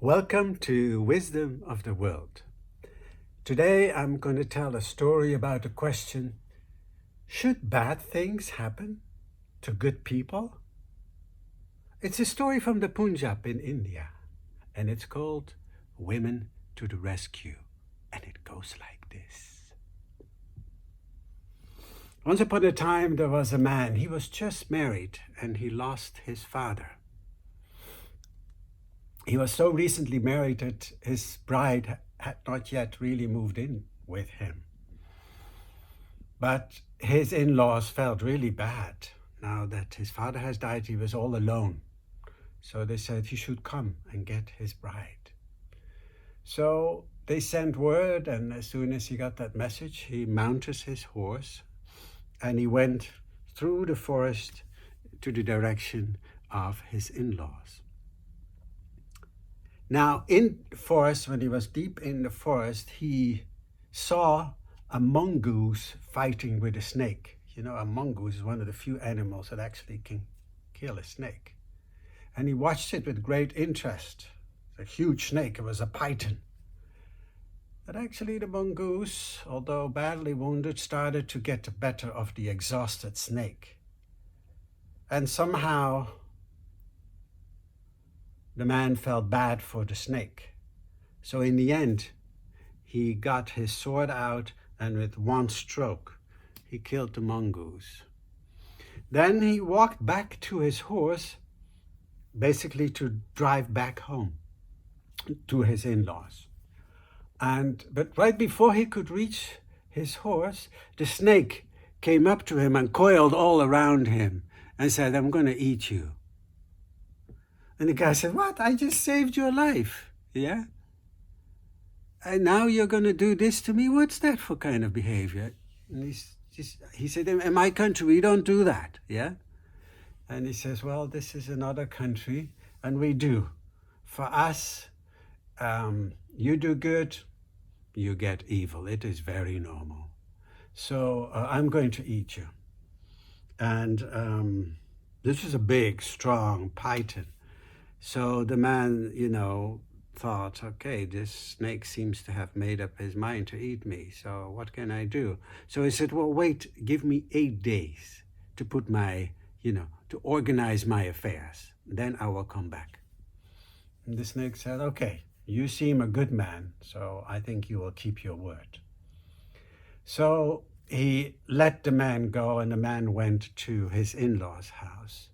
Welcome to Wisdom of the World. Today I'm going to tell a story about the question, should bad things happen to good people? It's a story from the Punjab in India, and it's called Women to the Rescue, and it goes like this. Once upon a time there was a man. He was just married and he lost his father. He was so recently married that his bride had not yet really moved in with him. But his in-laws felt really bad. Now that his father has died, he was all alone. So they said he should come and get his bride. So they sent word, and as soon as he got that message, he mounted his horse and he went through the forest to the direction of his in-laws. Now, in the forest, when he was deep in the forest, he saw a mongoose fighting with a snake. You know, a mongoose is one of the few animals that actually can kill a snake. And he watched it with great interest. A huge snake, it was a python. But actually the mongoose, although badly wounded, started to get the better of the exhausted snake. And somehow the man felt bad for the snake. So in the end, he got his sword out and with one stroke, he killed the mongoose. Then he walked back to his horse, basically to drive back home to his in-laws. But right before he could reach his horse, the snake came up to him and coiled all around him and said, "I'm going to eat you." And the guy said, "What? I just saved your life, yeah? And now you're going to do this to me? What's that for kind of behavior?" And he said, "In my country, we don't do that, yeah?" And he says, "Well, this is another country, and we do. For us, you do good, you get evil. It is very normal. So I'm going to eat you." And this is a big, strong python. So the man, thought, okay, this snake seems to have made up his mind to eat me. So what can I do? So he said, "Well, wait, give me 8 days to put to organize my affairs. Then I will come back." And the snake said, "Okay, you seem a good man, so I think you will keep your word." So he let the man go, and the man went to his in-laws' house.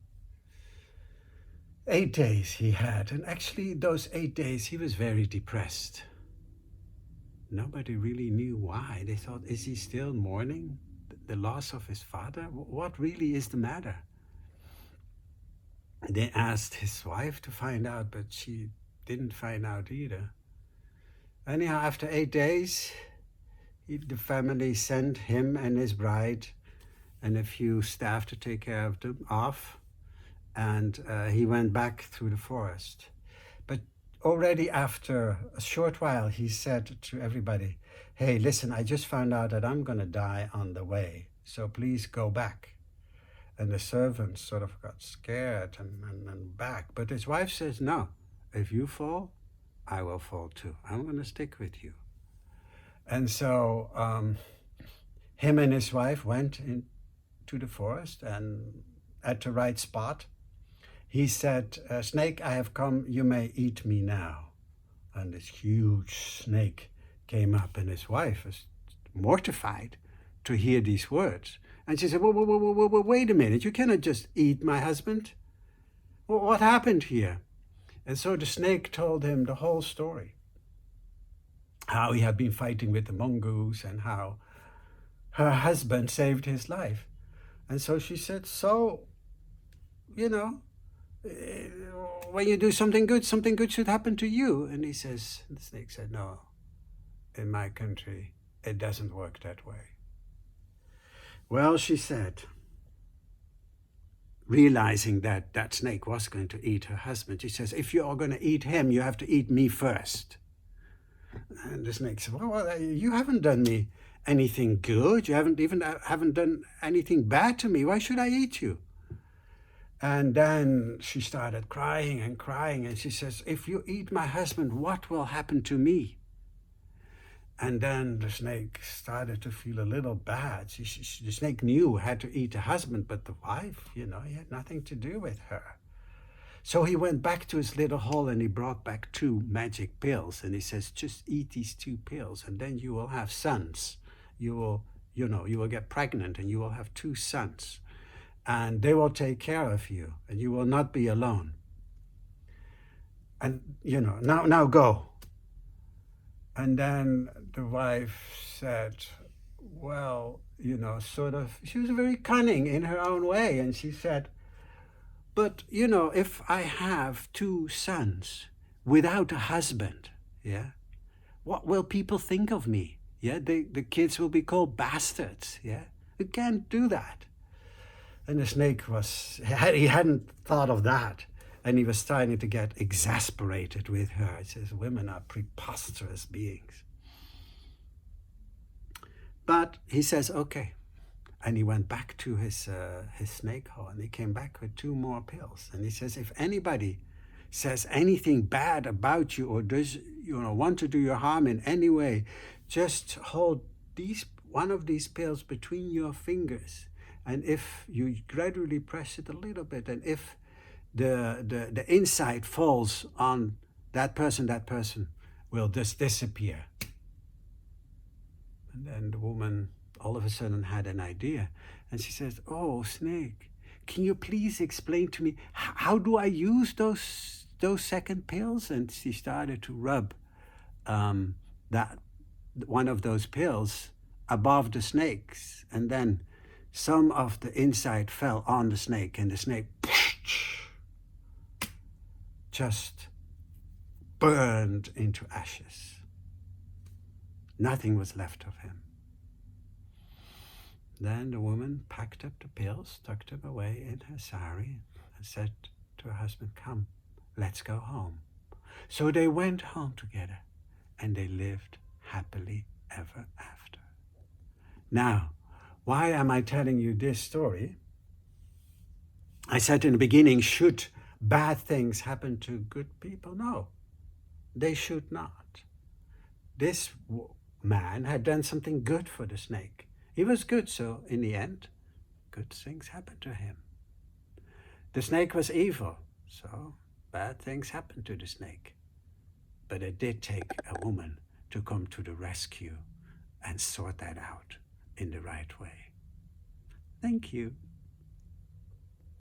8 days he had, and actually those 8 days he was very depressed. Nobody really knew why. They thought, is he still mourning the loss of his father? What really is the matter? They asked his wife to find out, but she didn't find out either. Anyhow, after 8 days, the family sent him and his bride and a few staff to take care of them off. And he went back through the forest. But already after a short while, he said to everybody, "Hey, listen, I just found out that I'm going to die on the way, so please go back." And the servants sort of got scared and back. But his wife says, "No, if you fall, I will fall too. I'm going to stick with you." And so him and his wife went into the forest, and at the right spot, he said, "Snake, I have come, you may eat me now." And this huge snake came up, and his wife was mortified to hear these words. And she said, "Whoa, wait a minute, you cannot just eat my husband. What happened here?" And so the snake told him the whole story. How he had been fighting with the mongoose and how her husband saved his life. And so she said, "So, when you do something good should happen to you." And the snake said, "No, in my country, it doesn't work that way." Well, she said, realizing that that snake was going to eat her husband, she says, "If you are going to eat him, you have to eat me first." And the snake said, "Well, you haven't done me anything good. You haven't done anything bad to me. Why should I eat you?" And then she started crying and crying, and she says, if you eat my husband, what will happen to me? And then the snake started to feel a little bad. The snake knew had to eat the husband, but the wife, he had nothing to do with her. So he went back to his little hole and he brought back 2 magic pills. And he says, just eat these 2 pills and then you will have sons. You will get pregnant and you will have 2 sons. And they will take care of you and you will not be alone. And, now go. And then the wife said, well, she was very cunning in her own way. And she said, but, if I have 2 sons without a husband, yeah, what will people think of me? Yeah, the kids will be called bastards, yeah? You can't do that. And the snake he hadn't thought of that. And he was starting to get exasperated with her. He says, women are preposterous beings. But he says, okay. And he went back to his snake hole and he came back with 2 more pills. And he says, if anybody says anything bad about you or does want to do you harm in any way, just hold one of these pills between your fingers. And if you gradually press it a little bit, and if the inside falls on that person will just disappear. And then the woman all of a sudden had an idea. And she says, oh, snake, can you please explain to me, how do I use those second pills? And she started to rub that one of those pills above the snakes. And then some of the inside fell on the snake, and the snake just burned into ashes. Nothing was left of him. Then the woman packed up the pills, tucked them away in her sari, and said to her husband, come, let's go home. So they went home together, and they lived happily ever after. Now, why am I telling you this story? I said in the beginning, should bad things happen to good people? No, they should not. This man had done something good for the snake. He was good, so in the end, good things happened to him. The snake was evil, so bad things happened to the snake. But it did take a woman to come to the rescue and sort that out in the right way. Thank you.